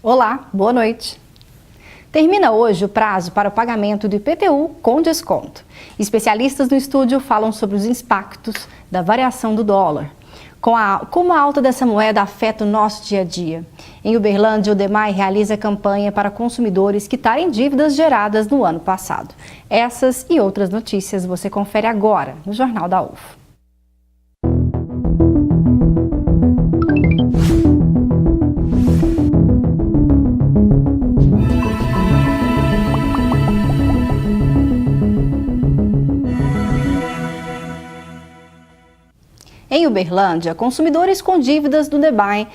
Olá, boa noite. Termina hoje o prazo para o pagamento do IPTU com desconto. Especialistas no estúdio falam sobre os impactos da variação do dólar. Como a alta dessa moeda afeta o nosso dia a dia. Em Uberlândia, o DEMAI realiza campanha para consumidores quitarem dívidas geradas no ano passado. Essas e outras notícias você confere agora no Jornal da UFO. Em Uberlândia, consumidores com dívidas do DEMAI,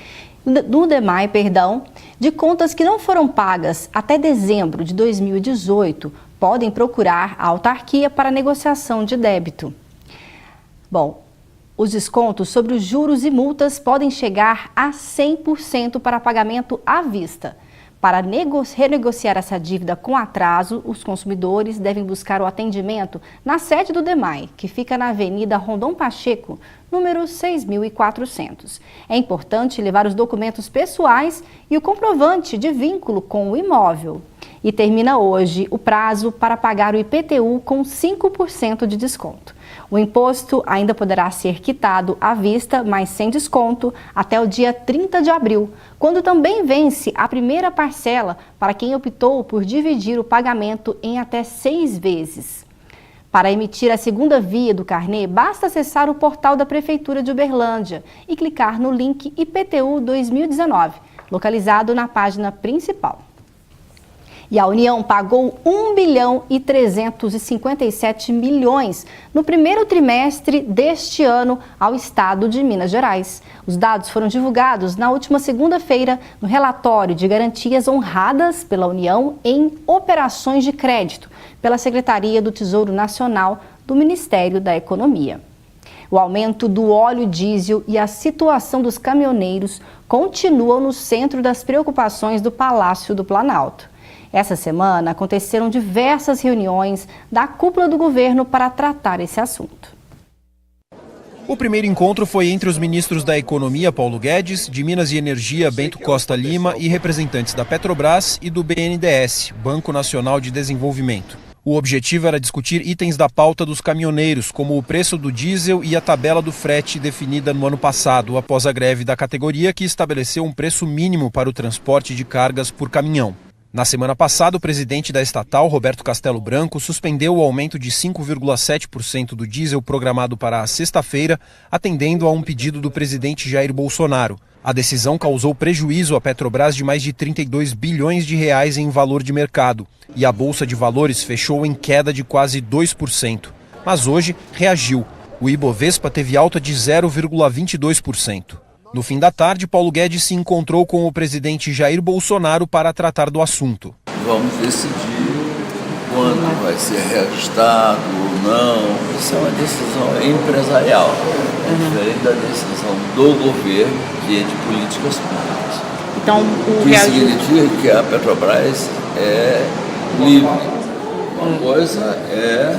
de contas que não foram pagas até dezembro de 2018, podem procurar a autarquia para negociação de débito. Bom, os descontos sobre os juros e multas podem chegar a 100% para pagamento à vista. Para renegociar essa dívida com atraso, os consumidores devem buscar o atendimento na sede do DEMAI, que fica na Avenida Rondon Pacheco, número 6.400. É importante levar os documentos pessoais e o comprovante de vínculo com o imóvel. E termina hoje o prazo para pagar o IPTU com 5% de desconto. O imposto ainda poderá ser quitado à vista, mas sem desconto, até o dia 30 de abril, quando também vence a primeira parcela para quem optou por dividir o pagamento em até 6 vezes. Para emitir a segunda via do carnê, basta acessar o portal da Prefeitura de Uberlândia e clicar no link IPTU 2019, localizado na página principal. E a União pagou 1 bilhão e 357 milhões no primeiro trimestre deste ano ao Estado de Minas Gerais. Os dados foram divulgados na última segunda-feira no relatório de garantias honradas pela União em operações de crédito pela Secretaria do Tesouro Nacional do Ministério da Economia. O aumento do óleo diesel e a situação dos caminhoneiros continuam no centro das preocupações do Palácio do Planalto. Essa semana aconteceram diversas reuniões da cúpula do governo para tratar esse assunto. O primeiro encontro foi entre os ministros da Economia, Paulo Guedes, de Minas e Energia, Bento Costa Lima, e representantes da Petrobras e do BNDES, Banco Nacional de Desenvolvimento. O objetivo era discutir itens da pauta dos caminhoneiros, como o preço do diesel e a tabela do frete definida no ano passado, após a greve da categoria que estabeleceu um preço mínimo para o transporte de cargas por caminhão. Na semana passada, o presidente da estatal, Roberto Castelo Branco, suspendeu o aumento de 5,7% do diesel programado para a sexta-feira, atendendo a um pedido do presidente Jair Bolsonaro. A decisão causou prejuízo à Petrobras de mais de 32 bilhões de reais em valor de mercado, e a Bolsa de Valores fechou em queda de quase 2%. Mas hoje reagiu. O Ibovespa teve alta de 0,22%. No fim da tarde, Paulo Guedes se encontrou com o presidente Jair Bolsonaro para tratar do assunto. Vamos decidir quando vai ser reajustado ou não. Isso é uma decisão empresarial, diferente da decisão do governo, que é de políticas públicas. Então, que significa que a Petrobras é livre. Uma coisa é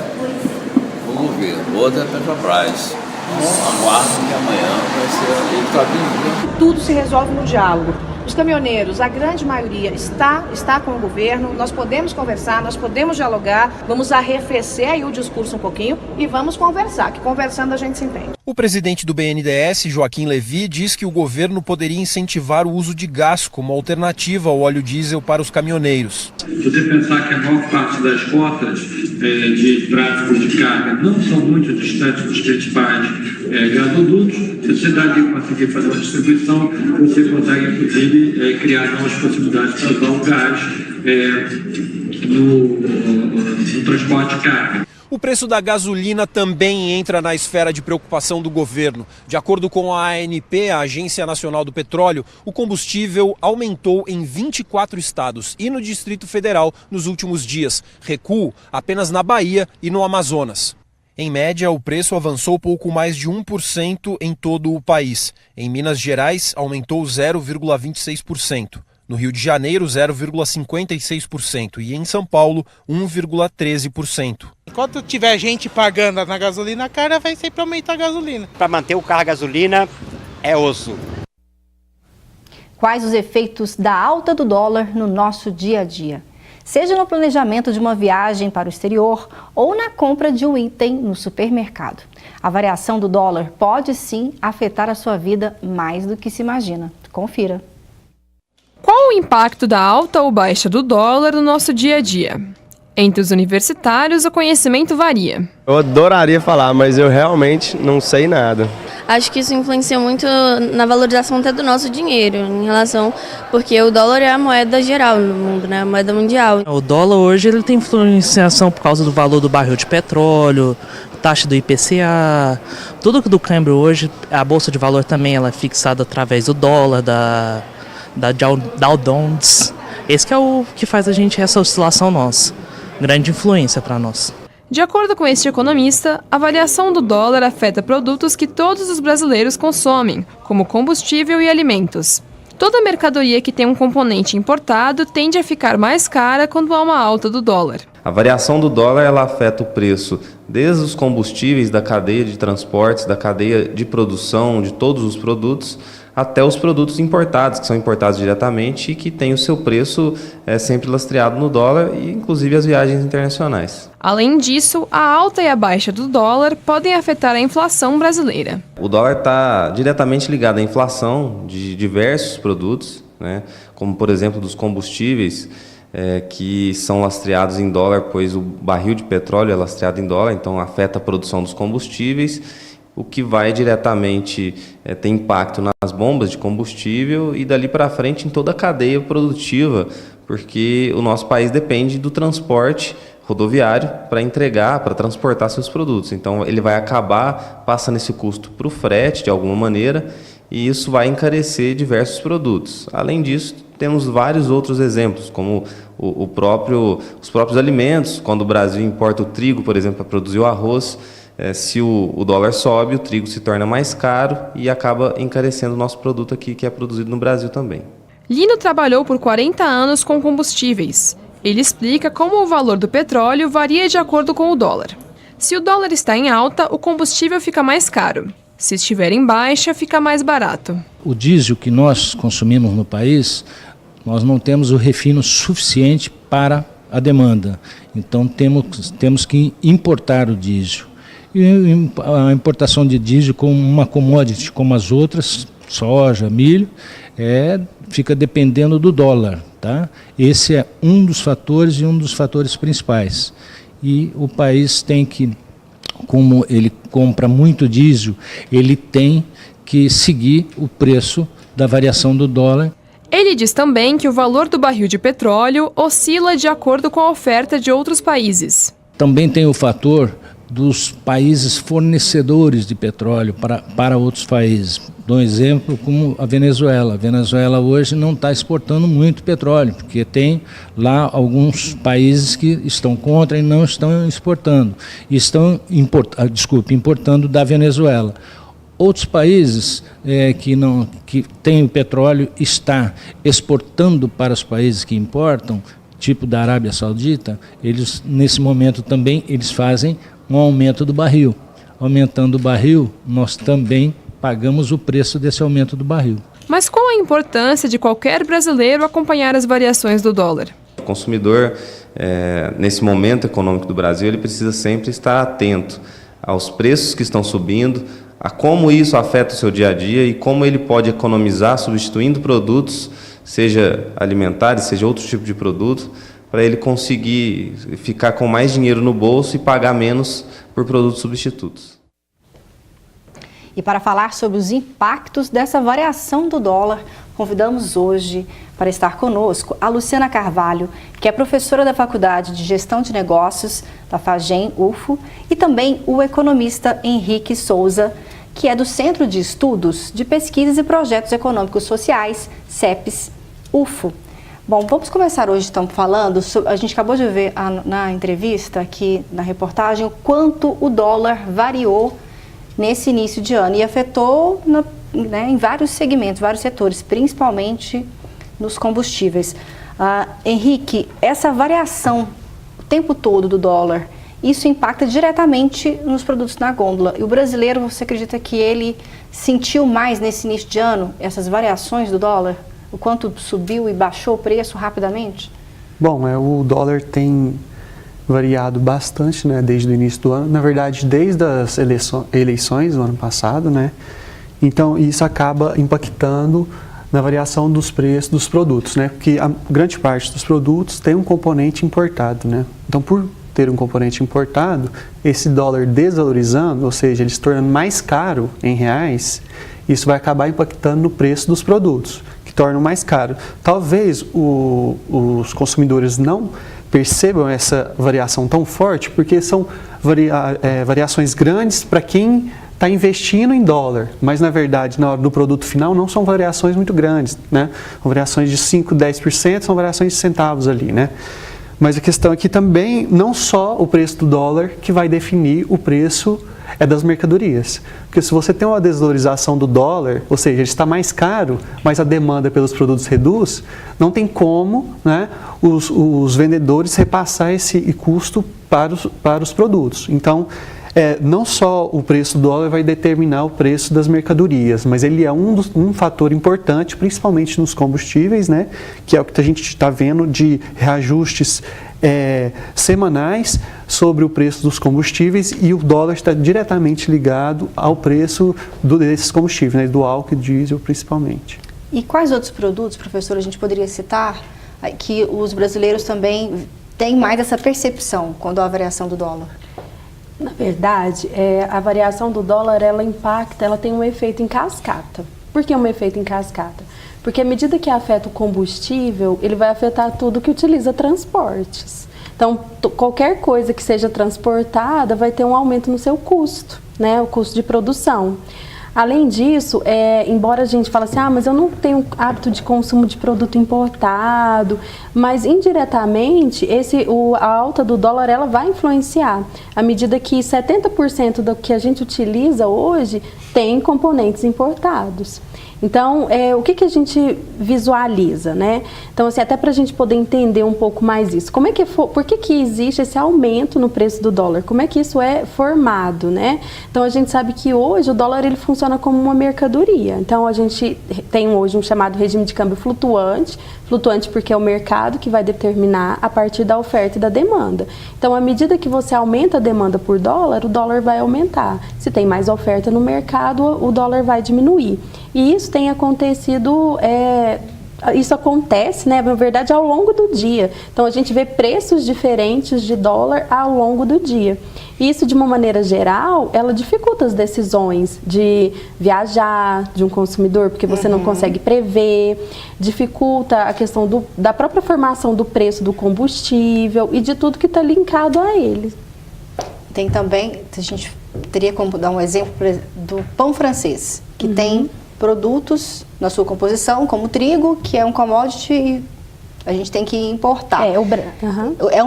o governo, outra é a Petrobras. Aguardo que amanhã vai ser ele está vindo. Tudo se resolve no diálogo. Os caminhoneiros, a grande maioria, está com o governo, nós podemos conversar, nós podemos dialogar, vamos arrefecer aí o discurso um pouquinho e vamos conversar, que conversando a gente se entende. O presidente do BNDES, Joaquim Levy, diz que o governo poderia incentivar o uso de gás como alternativa ao óleo diesel para os caminhoneiros. Se você pensar que a maior parte das rotas de tráfego de carga não são muito distantes dos principais gasodutos, se você dali conseguir fazer uma distribuição, você consegue, inclusive, criar novas possibilidades para usar o gás no transporte de carga. O preço da gasolina também entra na esfera de preocupação do governo. De acordo com a ANP, a Agência Nacional do Petróleo, o combustível aumentou em 24 estados e no Distrito Federal nos últimos dias. Recuo apenas na Bahia e no Amazonas. Em média, o preço avançou pouco mais de 1% em todo o país. Em Minas Gerais, aumentou 0,26%. No Rio de Janeiro, 0,56% e em São Paulo, 1,13%. Enquanto tiver gente pagando na gasolina cara, vai sempre aumentar a gasolina. Para manter o carro a gasolina é osso. Quais os efeitos da alta do dólar no nosso dia a dia? Seja no planejamento de uma viagem para o exterior ou na compra de um item no supermercado. A variação do dólar pode sim afetar a sua vida mais do que se imagina. Confira. Qual o impacto da alta ou baixa do dólar no nosso dia a dia? Entre os universitários, o conhecimento varia. Eu adoraria falar, mas eu realmente não sei nada. Acho que isso influencia muito na valorização até do nosso dinheiro, em relação, porque o dólar é a moeda geral no mundo, né? A moeda mundial. O dólar hoje ele tem influenciação por causa do valor do barril de petróleo, taxa do IPCA, tudo do câmbio hoje, a bolsa de valor também ela é fixada através do dólar, da Dow Jones. Esse que é o que faz a gente essa oscilação nossa, grande influência para nós. De acordo com este economista, a variação do dólar afeta produtos que todos os brasileiros consomem, como combustível e alimentos. Toda mercadoria que tem um componente importado tende a ficar mais cara quando há uma alta do dólar. A variação do dólar ela afeta o preço desde os combustíveis, da cadeia de transportes, da cadeia de produção de todos os produtos, até os produtos importados, que são importados diretamente e que têm o seu preço sempre lastreado no dólar, e inclusive as viagens internacionais. Além disso, a alta e a baixa do dólar podem afetar a inflação brasileira. O dólar está diretamente ligado à inflação de diversos produtos, né, como por exemplo dos combustíveis, que são lastreados em dólar, pois o barril de petróleo é lastreado em dólar, então afeta a produção dos combustíveis, o que vai diretamente ter impacto nas bombas de combustível e dali para frente em toda a cadeia produtiva, porque o nosso país depende do transporte rodoviário para transportar seus produtos. Então ele vai acabar passando esse custo para o frete de alguma maneira, e isso vai encarecer diversos produtos. Além disso, temos vários outros exemplos, como os próprios alimentos. Quando o Brasil importa o trigo, por exemplo, para produzir o arroz, se o dólar sobe, o trigo se torna mais caro e acaba encarecendo o nosso produto aqui, que é produzido no Brasil também. Lino trabalhou por 40 anos com combustíveis. Ele explica como o valor do petróleo varia de acordo com o dólar. Se o dólar está em alta, o combustível fica mais caro. Se estiver em baixa, fica mais barato. O diesel que nós consumimos no país, nós não temos o refino suficiente para a demanda. Então temos que importar o diesel. E a importação de diesel como uma commodity, como as outras, soja, milho, fica dependendo do dólar. Tá? Esse é um dos fatores e um dos fatores principais. E o país tem que, como ele compra muito diesel, ele tem que seguir o preço da variação do dólar. Ele diz também que o valor do barril de petróleo oscila de acordo com a oferta de outros países. Também tem o fator dos países fornecedores de petróleo para outros países. Dou um exemplo como a Venezuela. A Venezuela hoje não está exportando muito petróleo, porque tem lá alguns países que estão contra e não estão exportando. Estão importando da Venezuela. Outros países que têm o petróleo está exportando para os países que importam, tipo da Arábia Saudita. Eles nesse momento também eles fazem um aumento do barril. Aumentando o barril, nós também pagamos o preço desse aumento do barril. Mas qual a importância de qualquer brasileiro acompanhar as variações do dólar? O consumidor, nesse momento econômico do Brasil, ele precisa sempre estar atento aos preços que estão subindo, a como isso afeta o seu dia a dia e como ele pode economizar substituindo produtos, seja alimentares, seja outro tipo de produto, para ele conseguir ficar com mais dinheiro no bolso e pagar menos por produtos substitutos. E para falar sobre os impactos dessa variação do dólar, convidamos hoje para estar conosco a Luciana Carvalho, que é professora da Faculdade de Gestão de Negócios da FAGEM UFO, e também o economista Henrique Souza, que é do Centro de Estudos de Pesquisas e Projetos Econômicos Sociais, CEPES UFO. Bom, vamos começar hoje, estamos falando, a gente acabou de ver na entrevista aqui, na reportagem, o quanto o dólar variou nesse início de ano e afetou em vários segmentos, vários setores, principalmente nos combustíveis. Henrique, essa variação o tempo todo do dólar, isso impacta diretamente nos produtos na gôndola. E o brasileiro, você acredita que ele sentiu mais nesse início de ano essas variações do dólar? o quanto subiu e baixou o preço rapidamente? Bom, o dólar tem variado bastante, né, desde o início do ano. Na verdade, desde as eleições do ano passado, né? Então, isso acaba impactando na variação dos preços dos produtos, né? Porque a grande parte dos produtos tem um componente importado, né? Então, por ter um componente importado, esse dólar desvalorizando, ou seja, ele se tornando mais caro em reais, isso vai acabar impactando no preço dos produtos, que tornam mais caro. Talvez os consumidores não percebam essa variação tão forte, porque são variações grandes para quem está investindo em dólar, mas na verdade, na hora do produto final, não são variações muito grandes, né? São variações de 5%, 10%, são variações de centavos ali, né? Mas a questão aqui também, não só o preço do dólar que vai definir o preço das mercadorias. Porque se você tem uma desvalorização do dólar, ou seja, ele está mais caro, mas a demanda pelos produtos reduz, não tem como, né, os vendedores repassar esse custo para os produtos. Então, não só o preço do dólar vai determinar o preço das mercadorias, mas ele é um fator importante, principalmente nos combustíveis, né, que é o que a gente está vendo de reajustes semanais sobre o preço dos combustíveis, e o dólar está diretamente ligado ao preço desses combustíveis, né, do álcool e diesel principalmente. E quais outros produtos, professor, a gente poderia citar que os brasileiros também têm mais essa percepção quando há variação do dólar? Na verdade, a variação do dólar, ela impacta, ela tem um efeito em cascata. Por que um efeito em cascata? Porque à medida que afeta o combustível, ele vai afetar tudo que utiliza transportes. Então, qualquer coisa que seja transportada vai ter um aumento no seu custo, né? O custo de produção. Além disso, embora a gente fale assim, mas eu não tenho hábito de consumo de produto importado, mas indiretamente a alta do dólar ela vai influenciar, à medida que 70% do que a gente utiliza hoje tem componentes importados. Então, o que a gente visualiza, né? Então, assim, até para a gente poder entender um pouco mais isso. Por que existe esse aumento no preço do dólar? Como é que isso é formado, né? Então, a gente sabe que hoje o dólar ele funciona como uma mercadoria. Então, a gente tem hoje um chamado regime de câmbio flutuante porque é o mercado que vai determinar a partir da oferta e da demanda. Então, à medida que você aumenta a demanda por dólar, o dólar vai aumentar. Se tem mais oferta no mercado, o dólar vai diminuir. E isso tem acontecido, isso acontece, né, na verdade, ao longo do dia. Então, a gente vê preços diferentes de dólar ao longo do dia. E isso, de uma maneira geral, ela dificulta as decisões de viajar de um consumidor, porque você não consegue prever, dificulta a questão da própria formação do preço do combustível e de tudo que está linkado a ele. Tem também, a gente teria como dar um exemplo do pão francês, que tem produtos na sua composição, como trigo, que é um commodity e a gente tem que importar.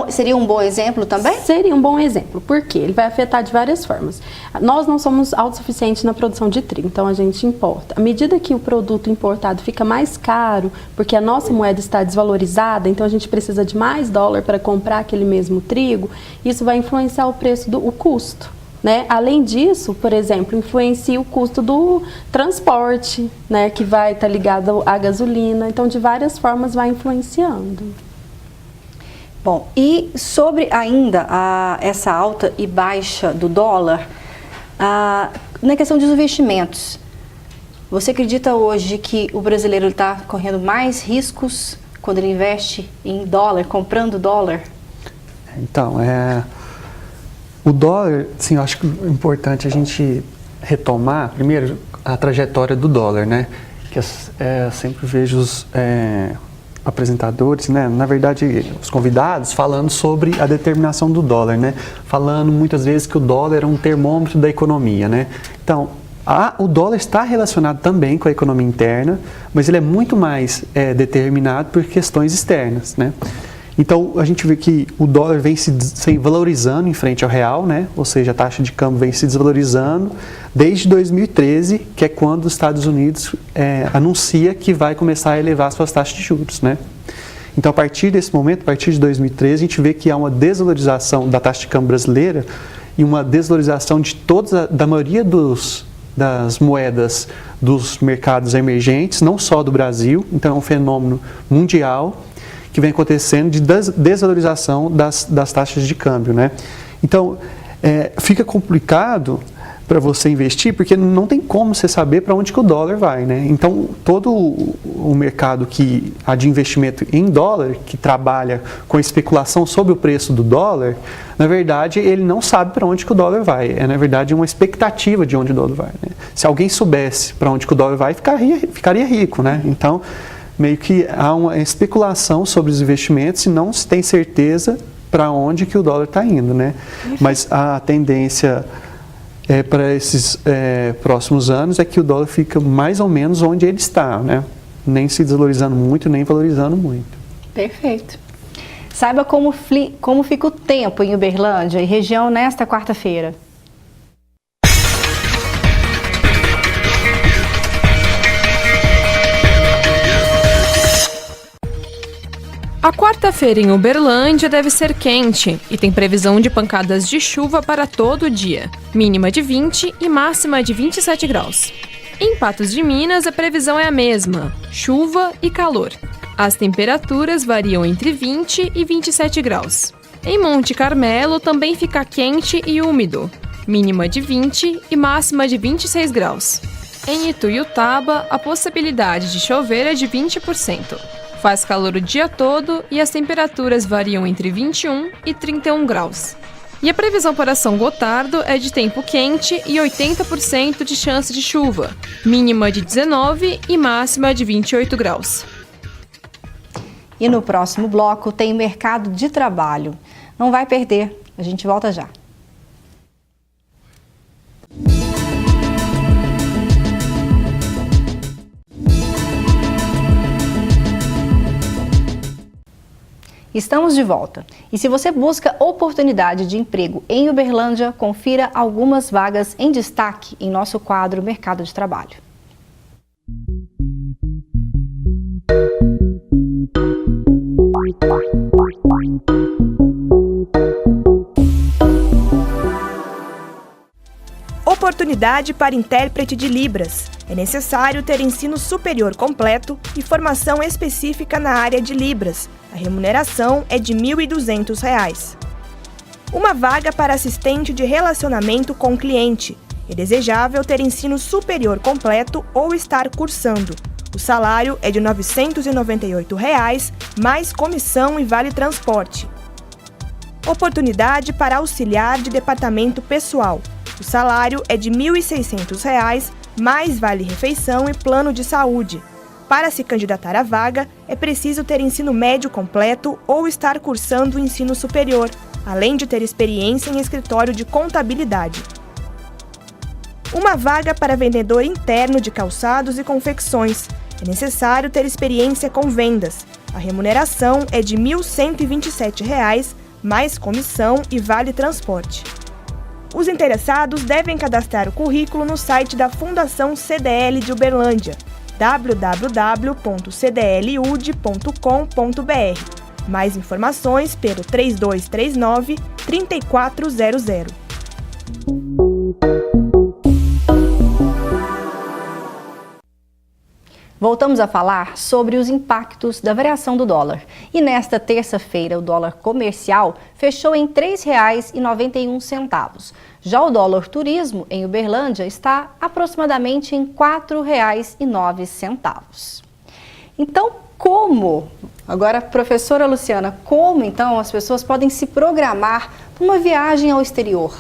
Seria um bom exemplo também? Seria um bom exemplo, porque ele vai afetar de várias formas. Nós não somos autossuficientes na produção de trigo, então a gente importa. À medida que o produto importado fica mais caro, porque a nossa moeda está desvalorizada, então a gente precisa de mais dólar para comprar aquele mesmo trigo, isso vai influenciar o preço, o custo. Né? Além disso, por exemplo, influencia o custo do transporte, né? Que vai estar ligado à gasolina. Então, de várias formas, vai influenciando. Bom, e sobre ainda essa alta e baixa do dólar, na questão dos investimentos, você acredita hoje que o brasileiro está correndo mais riscos quando ele investe em dólar, comprando dólar? Então, o dólar, sim, eu acho que é importante a gente retomar, primeiro, a trajetória do dólar, né? Que eu sempre vejo os apresentadores, né? Na verdade, os convidados, falando sobre a determinação do dólar, né? Falando muitas vezes que o dólar é um termômetro da economia, né? Então, o dólar está relacionado também com a economia interna, mas ele é muito mais determinado por questões externas, né? Então, a gente vê que o dólar vem se valorizando em frente ao real, né? Ou seja, a taxa de câmbio vem se desvalorizando desde 2013, que é quando os Estados Unidos anuncia que vai começar a elevar suas taxas de juros, né? Então, a partir desse momento, a partir de 2013, a gente vê que há uma desvalorização da taxa de câmbio brasileira e uma desvalorização da maioria dos das moedas dos mercados emergentes, não só do Brasil, então é um fenômeno mundial que vem acontecendo de desvalorização das taxas de câmbio, né? Então, fica complicado para você investir, porque não tem como você saber para onde que o dólar vai, né? Então, todo o mercado que há de investimento em dólar, que trabalha com a especulação sobre o preço do dólar, na verdade, ele não sabe para onde que o dólar vai. Na verdade, uma expectativa de onde o dólar vai, né? Se alguém soubesse para onde que o dólar vai, ficaria rico, né? Então, meio que há uma especulação sobre os investimentos e não se tem certeza para onde que o dólar está indo, né? Mas a tendência para esses próximos anos é que o dólar fica mais ou menos onde ele está, né? Nem se desvalorizando muito, nem valorizando muito. Perfeito. Saiba como fica o tempo em Uberlândia e região nesta quarta-feira. A quarta-feira em Uberlândia deve ser quente e tem previsão de pancadas de chuva para todo o dia, mínima de 20 e máxima de 27 graus. Em Patos de Minas, a previsão é a mesma, chuva e calor. As temperaturas variam entre 20 e 27 graus. Em Monte Carmelo também fica quente e úmido, mínima de 20 e máxima de 26 graus. Em Ituiutaba, a possibilidade de chover é de 20%. Faz calor o dia todo e as temperaturas variam entre 21 e 31 graus. E a previsão para São Gotardo é de tempo quente e 80% de chance de chuva, mínima de 19 e máxima de 28 graus. E no próximo bloco tem mercado de trabalho. Não vai perder, a gente volta já. Estamos de volta. E se você busca oportunidade de emprego em Uberlândia, confira algumas vagas em destaque em nosso quadro Mercado de Trabalho. Oportunidade para intérprete de Libras. É necessário ter ensino superior completo e formação específica na área de Libras. A remuneração é de R$ 1.200. Uma vaga para assistente de relacionamento com cliente. É desejável ter ensino superior completo ou estar cursando. O salário é de R$ 998, mais comissão e vale transporte. Oportunidade para auxiliar de departamento pessoal. O salário é de R$ 1.600, mais vale refeição e plano de saúde. Para se candidatar à vaga, é preciso ter ensino médio completo ou estar cursando o ensino superior, além de ter experiência em escritório de contabilidade. Uma vaga para vendedor interno de calçados e confecções. É necessário ter experiência com vendas. A remuneração é de R$ 1.127, mais comissão e vale transporte. Os interessados devem cadastrar o currículo no site da Fundação CDL de Uberlândia, www.cdlud.com.br. Mais informações pelo 3239-3400. Voltamos a falar sobre os impactos da variação do dólar. E nesta terça-feira, o dólar comercial fechou em R$ 3,91. Já o dólar turismo em Uberlândia está aproximadamente em R$ 4,09. Então, agora, professora Luciana, como então as pessoas podem se programar para uma viagem ao exterior?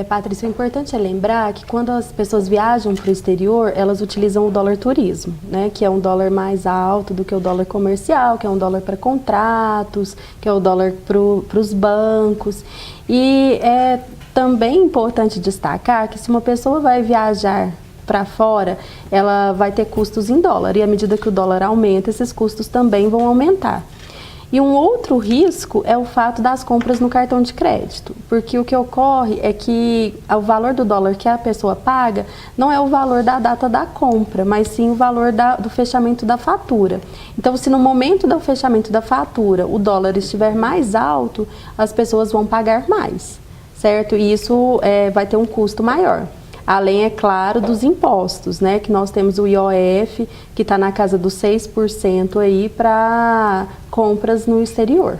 Patrícia, é importante lembrar que quando as pessoas viajam para o exterior, elas utilizam o dólar turismo, né? Que é um dólar mais alto do que o dólar comercial, que é um dólar para contratos, que é o dólar para os bancos. E é também importante destacar que se uma pessoa vai viajar para fora, ela vai ter custos em dólar. E à medida que o dólar aumenta, esses custos também vão aumentar. E um outro risco é o fato das compras no cartão de crédito, porque o que ocorre é que o valor do dólar que a pessoa paga não é o valor da data da compra, mas sim o valor do fechamento da fatura. Então, se no momento do fechamento da fatura o dólar estiver mais alto, as pessoas vão pagar mais, certo? E isso vai ter um custo maior. Além, é claro, dos impostos, né? Que nós temos o IOF, que está na casa dos 6% aí para compras no exterior.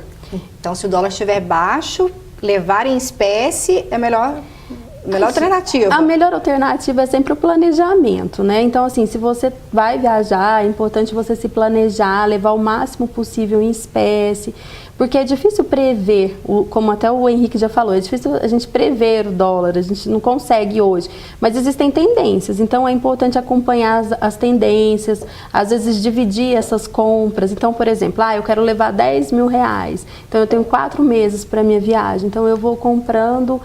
Então, se o dólar estiver baixo, levar em espécie é melhor alternativa. A melhor alternativa é sempre o planejamento, né? Então, assim, se você vai viajar, é importante você se planejar, levar o máximo possível em espécie, porque é difícil prever, como até o Henrique já falou, é difícil a gente prever o dólar, a gente não consegue hoje, mas existem tendências, então é importante acompanhar as tendências, às vezes dividir essas compras. Então, por exemplo, eu quero levar R$10.000, então eu tenho 4 meses para minha viagem, então eu vou comprando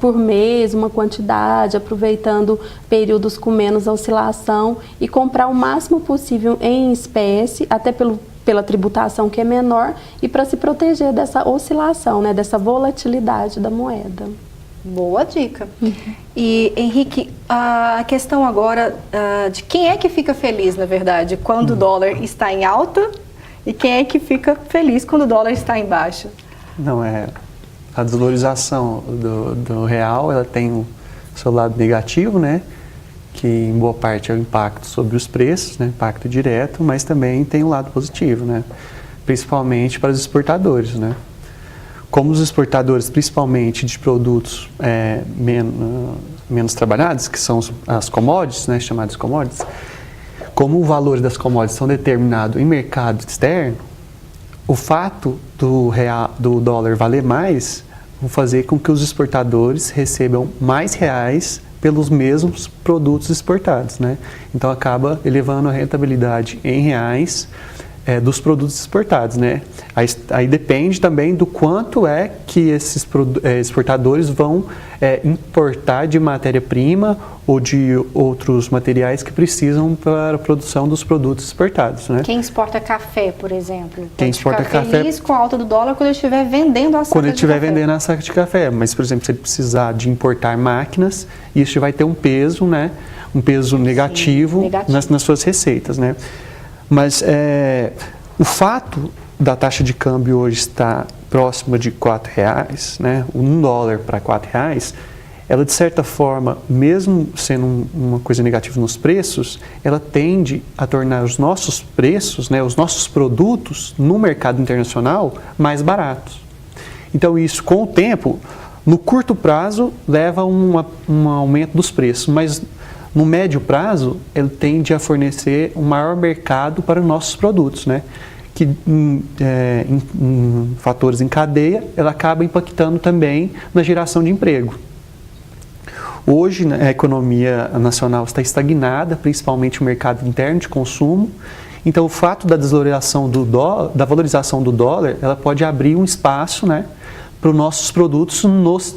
por mês uma quantidade, aproveitando períodos com menos oscilação e comprar o máximo possível em espécie, até pela tributação que é menor e para se proteger dessa oscilação, né, dessa volatilidade da moeda. Boa dica. E, Henrique, a questão agora de quem é que fica feliz, na verdade, quando o dólar está em alta e quem é que fica feliz quando o dólar está em baixa? Não, a desvalorização do real, ela tem o seu lado negativo, né? Que em boa parte é o impacto sobre os preços, né, impacto direto, mas também tem um lado positivo, né, principalmente para os exportadores, né. Como os exportadores, principalmente de produtos menos trabalhados, que são as commodities, né, chamadas commodities, como o valor das commodities são determinados em mercado externo, o fato do dólar valer mais vai fazer com que os exportadores recebam mais reais pelos mesmos produtos exportados, né? Então acaba elevando a rentabilidade em reais dos produtos exportados, né? Aí depende também do quanto é que esses exportadores vão importar de matéria-prima ou de outros materiais que precisam para a produção dos produtos exportados, né? Quem exporta café, por exemplo, quem exporta café feliz com a alta do dólar quando ele estiver vendendo a saca de café. Quando ele estiver vendendo a saca de café, mas, por exemplo, se ele precisar de importar máquinas, isso vai ter um peso, né? Um peso negativo, nas suas receitas, né? Mas o fato da taxa de câmbio hoje estar próxima de R$4, né, $1 para R$4, ela de certa forma, mesmo sendo uma coisa negativa nos preços, ela tende a tornar os nossos preços, né, os nossos produtos no mercado internacional mais baratos. Então isso, com o tempo, no curto prazo, leva a um aumento dos preços, mas no médio prazo, ele tende a fornecer um maior mercado para os nossos produtos, né? Que em fatores em cadeia, ela acaba impactando também na geração de emprego. Hoje, a economia nacional está estagnada, principalmente o mercado interno de consumo. Então, o fato da desvalorização da valorização do dólar, ela pode abrir um espaço, né, para os nossos produtos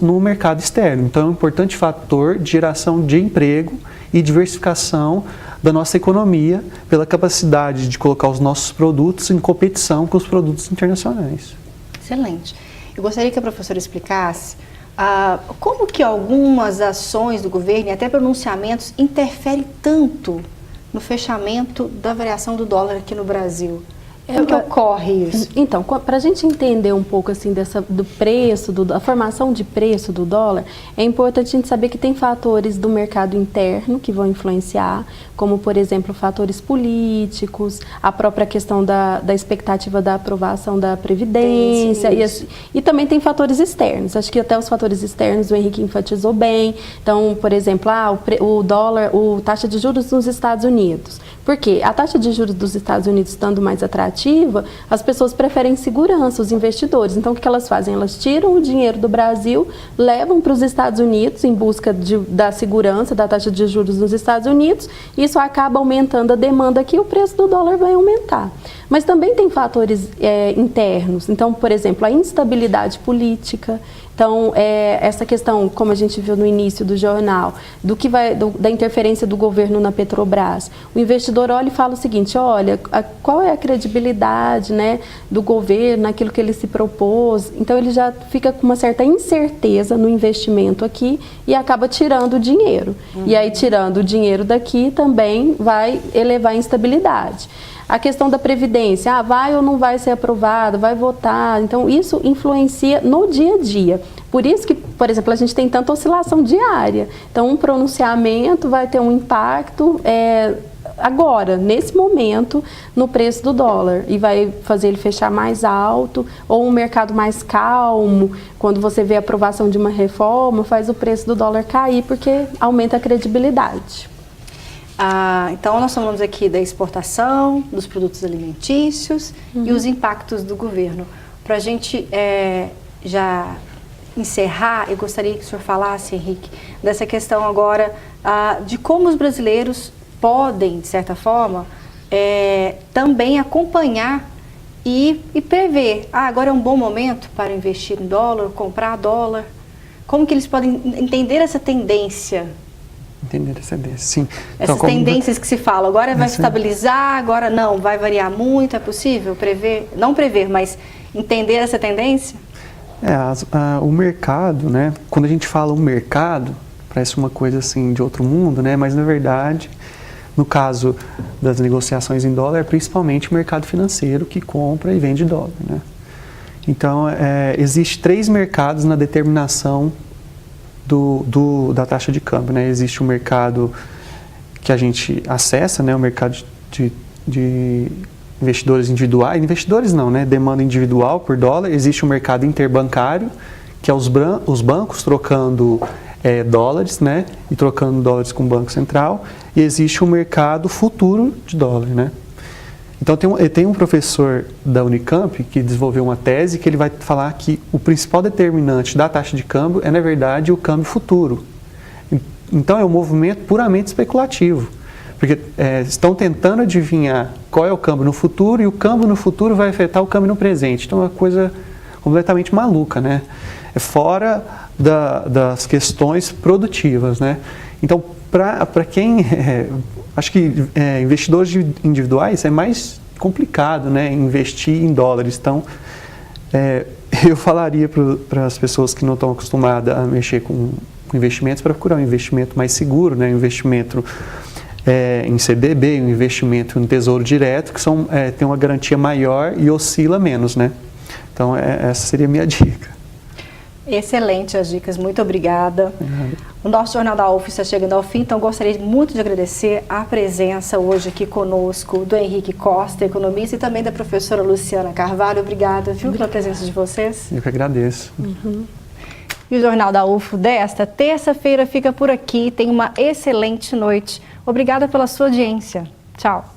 no mercado externo. Então, é um importante fator de geração de emprego e diversificação da nossa economia pela capacidade de colocar os nossos produtos em competição com os produtos internacionais. Excelente. Eu gostaria que a professora explicasse como que algumas ações do governo e até pronunciamentos interferem tanto no fechamento da variação do dólar aqui no Brasil. Como que ocorre isso? Então, para a gente entender um pouco assim do preço, da formação de preço do dólar, é importante a gente saber que tem fatores do mercado interno que vão influenciar, como, por exemplo, fatores políticos, a própria questão da expectativa da aprovação da Previdência, e também tem fatores externos. Acho que até os fatores externos o Henrique enfatizou bem. Então, por exemplo, o dólar, a taxa de juros nos Estados Unidos. Por quê? A taxa de juros dos Estados Unidos estando mais atrativa, as pessoas preferem segurança, os investidores. Então, o que elas fazem? Elas tiram o dinheiro do Brasil, levam para os Estados Unidos em busca da segurança da taxa de juros nos Estados Unidos, e isso acaba aumentando a demanda aqui e o preço do dólar vai aumentar. Mas também tem fatores internos. Então, por exemplo, a instabilidade política. Então, essa questão, como a gente viu no início do jornal, da interferência do governo na Petrobras. O investidor olha e fala o seguinte: olha, qual é a credibilidade, né, do governo naquilo que ele se propôs? Então, ele já fica com uma certa incerteza no investimento aqui e acaba tirando o dinheiro. E aí, tirando o dinheiro daqui, também vai elevar a instabilidade. A questão da Previdência, vai ou não vai ser aprovado, vai votar. Então, isso influencia no dia a dia. Por isso que, por exemplo, a gente tem tanta oscilação diária. Então, um pronunciamento vai ter um impacto agora, nesse momento, no preço do dólar. E vai fazer ele fechar mais alto, ou um mercado mais calmo. Quando você vê a aprovação de uma reforma, faz o preço do dólar cair, porque aumenta a credibilidade. Então, nós falamos aqui da exportação, dos produtos alimentícios e os impactos do governo. Para a gente já encerrar, eu gostaria que o senhor falasse, Henrique, dessa questão agora de como os brasileiros podem, de certa forma, também acompanhar e prever. Agora é um bom momento para investir em dólar, comprar dólar. Como que eles podem entender essa tendência? Entender essa tendência, sim. Essas tendências que se fala, agora vai estabilizar, agora não, vai variar muito, é possível prever? Não prever, mas entender essa tendência? O mercado, né? Quando a gente fala o mercado, parece uma coisa assim de outro mundo, né? Mas na verdade, no caso das negociações em dólar, é principalmente o mercado financeiro que compra e vende dólar, né? Então, existe 3 mercados na determinação da taxa de câmbio, né? Existe o mercado que a gente acessa, né? O mercado de investidores individuais, investidores não, né? Demanda individual por dólar. Existe o mercado interbancário, que é os bancos trocando dólares, né? E trocando dólares com o Banco Central. E existe o mercado futuro de dólar, né? Então, tem um professor da Unicamp que desenvolveu uma tese que ele vai falar que o principal determinante da taxa de câmbio é, na verdade, o câmbio futuro. Então, é um movimento puramente especulativo, porque estão tentando adivinhar qual é o câmbio no futuro e o câmbio no futuro vai afetar o câmbio no presente. Então, é uma coisa completamente maluca, né? É fora das questões produtivas, né? Então, para quem... acho que investidores individuais é mais complicado, né, investir em dólares. Então, eu falaria para as pessoas que não estão acostumadas a mexer com investimentos, para procurar um investimento mais seguro, né, um investimento em CDB, um investimento em Tesouro Direto, que tem uma garantia maior e oscila menos, né? Então, essa seria a minha dica. Excelente as dicas, muito obrigada. O nosso Jornal da UF está chegando ao fim, então gostaria muito de agradecer a presença hoje aqui conosco do Henrique Costa, economista, e também da professora Luciana Carvalho. Obrigada, viu, pela presença de vocês. Eu que agradeço. E o Jornal da UF desta terça-feira fica por aqui. Tenha uma excelente noite. Obrigada pela sua audiência. Tchau.